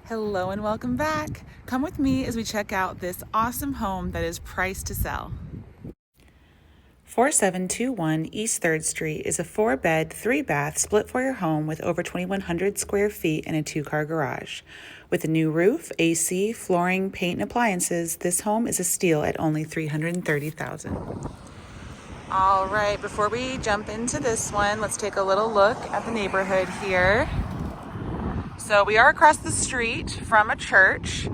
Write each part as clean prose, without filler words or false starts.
Hello and welcome back. Come with me as we check out this awesome home that is priced to sell. 4721 East 3rd Street is a 4-bed, 3-bath, split-foyer home with over 2,100 square feet and a 2-car garage. With a new roof, AC, flooring, paint, and appliances, this home is a steal at only $330,000. All right, before we jump into this one, let's take a little look at the neighborhood here. So we are across the street from a church.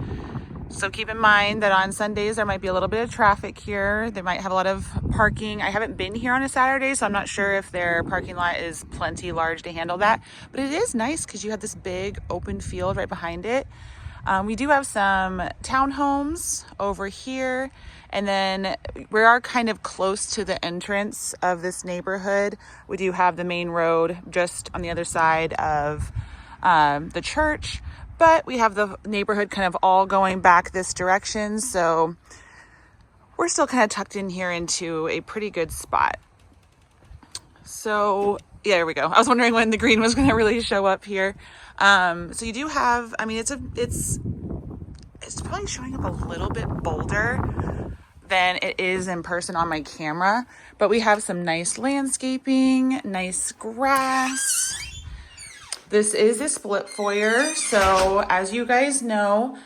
So keep in mind that on Sundays there might be a little bit of traffic here. They might have a lot of parking. I haven't been here on a Saturday, so I'm not sure if their parking lot is plenty large to handle that. But it is nice because you have this big open field right behind it. We do have some townhomes over here, and then we are kind of close to the entrance of this neighborhood. We do have the main road just on the other side of the church, but we have the neighborhood kind of all going back this direction, so we're still kind of tucked in here into a pretty good spot. So yeah, there we go. I was wondering when the green was going to really show up here. So you do have, I mean, it's probably showing up a little bit bolder than it is in person on my camera, but we have some nice landscaping, nice grass. This is a split foyer, so as you guys know,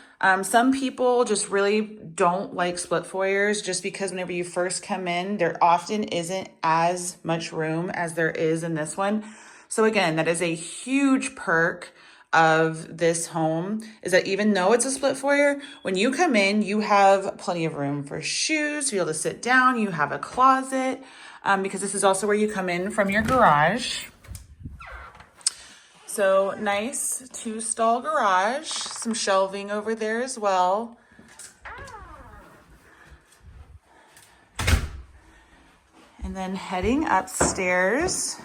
some people just really don't like split foyers just because whenever you first come in, there often isn't as much room as there is in this one. So again, that is a huge perk of this home, is that even though it's a split foyer, when you come in, you have plenty of room for shoes, to be able to sit down, you have a closet, because this is also where you come in from your garage. So nice 2-stall garage, some shelving over there as well. And then heading upstairs,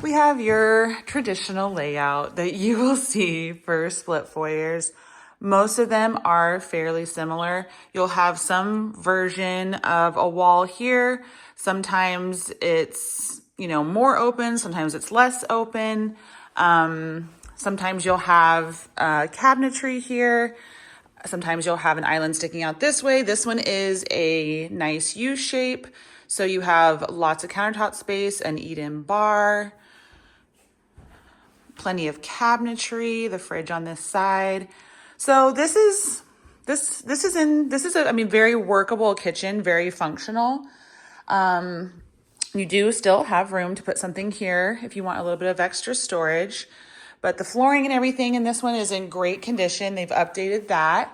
we have your traditional layout that you will see for split foyers. Most of them are fairly similar. You'll have some version of a wall here. Sometimes it's, more open, sometimes it's less open. Sometimes you'll have cabinetry here. Sometimes you'll have an island sticking out this way. This one is a nice U shape. So you have lots of countertop space, an eat-in bar, plenty of cabinetry, the fridge on this side. So this is a very workable kitchen, very functional. You do still have room to put something here if you want a little bit of extra storage, but the flooring and everything in this one is in great condition. They've updated that.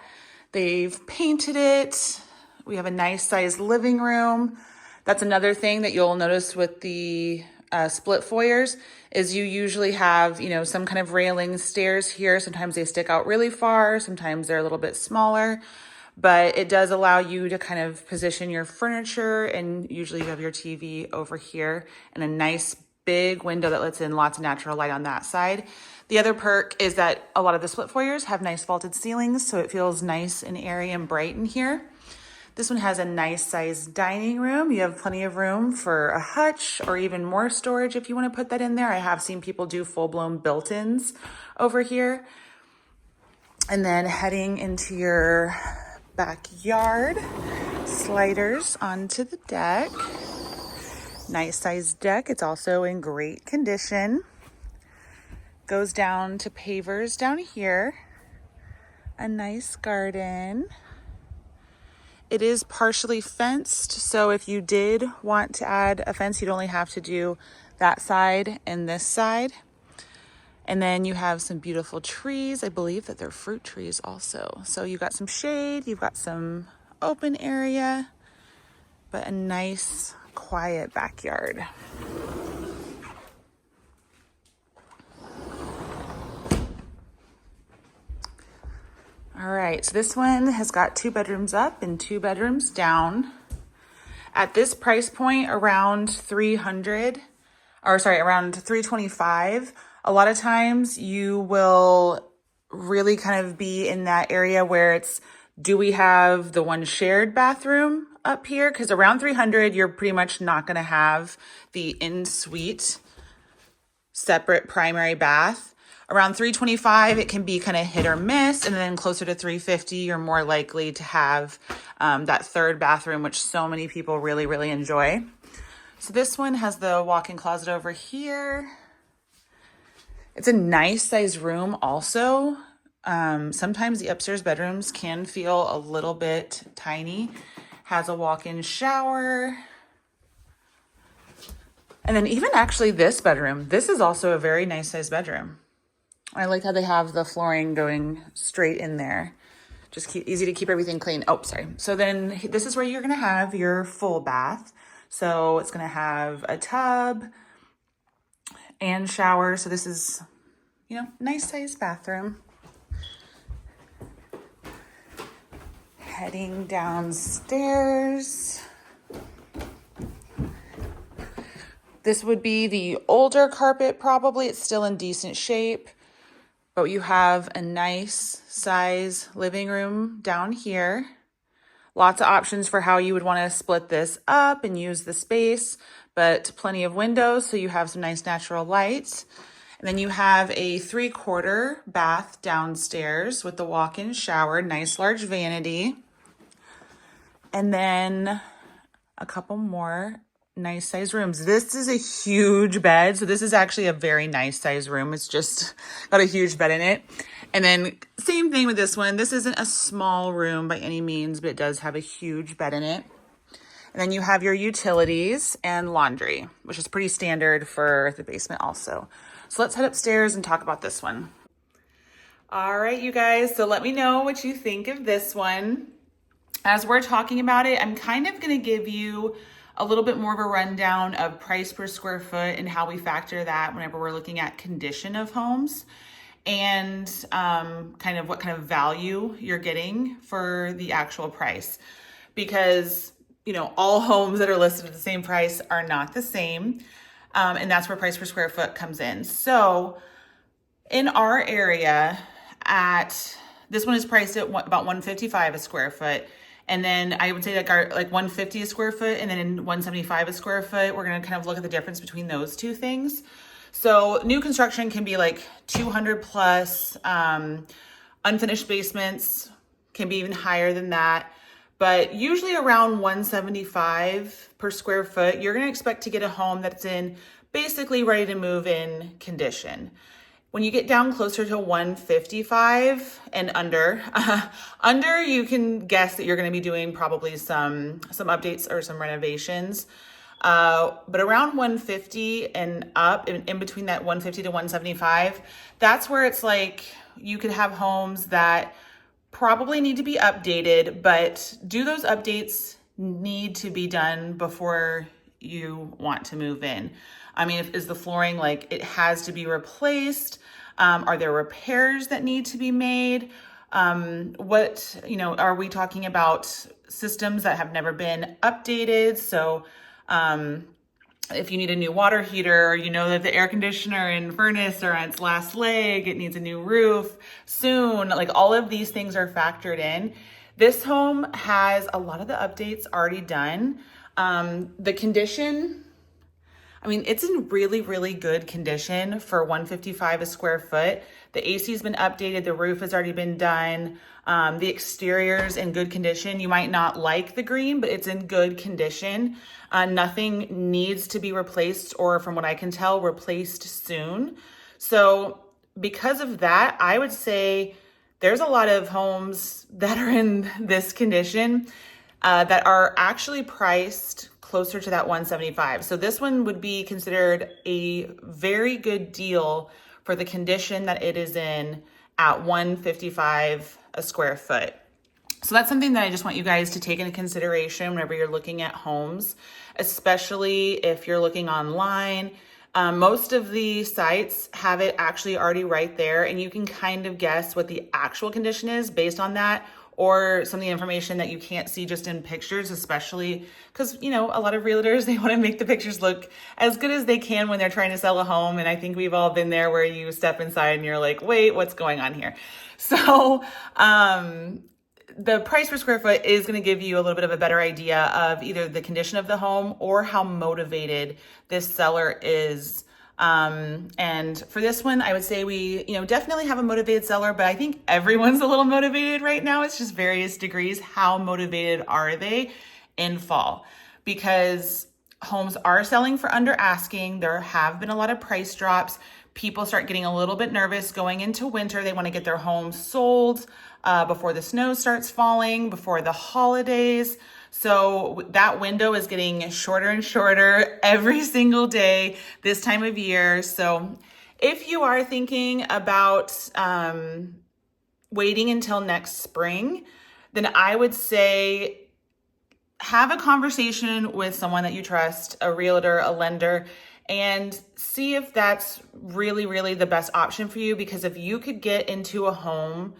They've painted it. We have a nice sized living room. That's another thing that you'll notice with the split foyers is you usually have, some kind of railing stairs here. Sometimes they stick out really far. Sometimes they're a little bit smaller. But it does allow you to kind of position your furniture, and usually you have your TV over here and a nice big window that lets in lots of natural light on that side. The other perk is that a lot of the split foyers have nice vaulted ceilings, so it feels nice and airy and bright in here. This one has a nice sized dining room. You have plenty of room for a hutch or even more storage if you want to put that in there. I have seen people do full-blown built-ins over here. And then heading into your backyard, sliders onto the deck. Nice sized deck. It's also in great condition. Goes down to pavers down here. A nice garden. It is partially fenced, so if you did want to add a fence, you'd only have to do that side and this side. And then you have some beautiful trees. I believe that they're fruit trees also. So you've got some shade, you've got some open area, but a nice, quiet backyard. All right, so this one has got 2 bedrooms up and 2 bedrooms down. At this price point, around $325, a lot of times you will really kind of be in that area where it's, do we have the one shared bathroom up here? Because around $300, you're pretty much not going to have the in-suite separate primary bath. Around 325, it can be kind of hit or miss. And then closer to 350, you're more likely to have that third bathroom, which so many people really, really enjoy. So this one has the walk-in closet over here. It's a nice size room also. Sometimes the upstairs bedrooms can feel a little bit tiny. Has a walk-in shower. And then even actually this bedroom, this is also a very nice size bedroom. I like how they have the flooring going straight in there. Just easy to keep everything clean. Oh, sorry. So then this is where you're going to have your full bath. So it's going to have a tub and shower. So this is, nice size bathroom. Heading downstairs. This would be the older carpet, probably. It's still in decent shape. But you have a nice size living room down here. Lots of options for how you would want to split this up and use the space, but plenty of windows, so you have some nice natural light. And then you have a 3/4 bath downstairs with the walk-in shower, nice large vanity. And then a couple more nice size rooms. This is a huge bed. So this is actually a very nice size room. It's just got a huge bed in it. And then same thing with this one. This isn't a small room by any means, but it does have a huge bed in it. And then you have your utilities and laundry, which is pretty standard for the basement also. So let's head upstairs and talk about this one. All right, you guys. So let me know what you think of this one. As we're talking about it, I'm kind of going to give you a little bit more of a rundown of price per square foot and how we factor that whenever we're looking at condition of homes, and kind of what kind of value you're getting for the actual price. Because, all homes that are listed at the same price are not the same. And that's where price per square foot comes in. So in our area, this one is priced at about $155 a square foot. And then I would say like $150 a square foot, and then $175 a square foot. We're going to kind of look at the difference between those two things. So new construction can be like 200 plus. Unfinished basements can be even higher than that. But usually around $175 per square foot, you're going to expect to get a home that's in basically ready to move in condition. When you get down closer to $155 and under, you can guess that you're going to be doing probably some updates or some renovations. But around $150 and up, in between that $150 to $175, that's where it's like you could have homes that probably need to be updated, but do those updates need to be done before you want to move in? I mean, is the flooring like it has to be replaced? Are there repairs that need to be made? Are we talking about systems that have never been updated? So if you need a new water heater, or that the air conditioner and furnace are on its last leg, it needs a new roof soon, like all of these things are factored in. This home has a lot of the updates already done. The condition, it's in really, really good condition for $155 a square foot. The AC's been updated. The roof has already been done. The exterior's in good condition. You might not like the green, but it's in good condition. Nothing needs to be replaced, or from what I can tell, replaced soon. So because of that, I would say there's a lot of homes that are in this condition that are actually priced closer to that $175. So this one would be considered a very good deal for the condition that it is in at $155 a square foot. So that's something that I just want you guys to take into consideration whenever you're looking at homes, especially if you're looking online. Most of the sites have it actually already right there, and you can kind of guess what the actual condition is based on that, or some of the information that you can't see just in pictures, especially because, a lot of realtors, they want to make the pictures look as good as they can when they're trying to sell a home. And I think we've all been there where you step inside and you're like, wait, what's going on here? So the price per square foot is going to give you a little bit of a better idea of either the condition of the home or how motivated this seller is And for this one, I would say we, definitely have a motivated seller, but I think everyone's a little motivated right now. It's just various degrees. How motivated are they in fall? Because homes are selling for under asking. There have been a lot of price drops. People start getting a little bit nervous going into winter. They want to get their homes sold before the snow starts falling, before the holidays. So that window is getting shorter and shorter every single day this time of year. So if you are thinking about waiting until next spring, then I would say have a conversation with someone that you trust, a realtor, a lender, and see if that's really, really the best option for you. Because if you could get into a home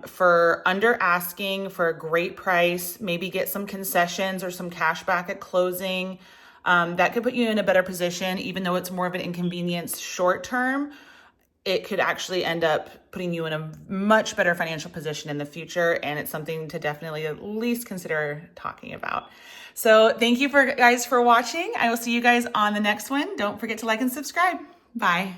for under asking for a great price, maybe get some concessions or some cash back at closing, that could put you in a better position. Even though it's more of an inconvenience short term, it could actually end up putting you in a much better financial position in the future. And it's something to definitely at least consider talking about. So thank you guys for watching. I will see you guys on the next one. Don't forget to like and subscribe. Bye.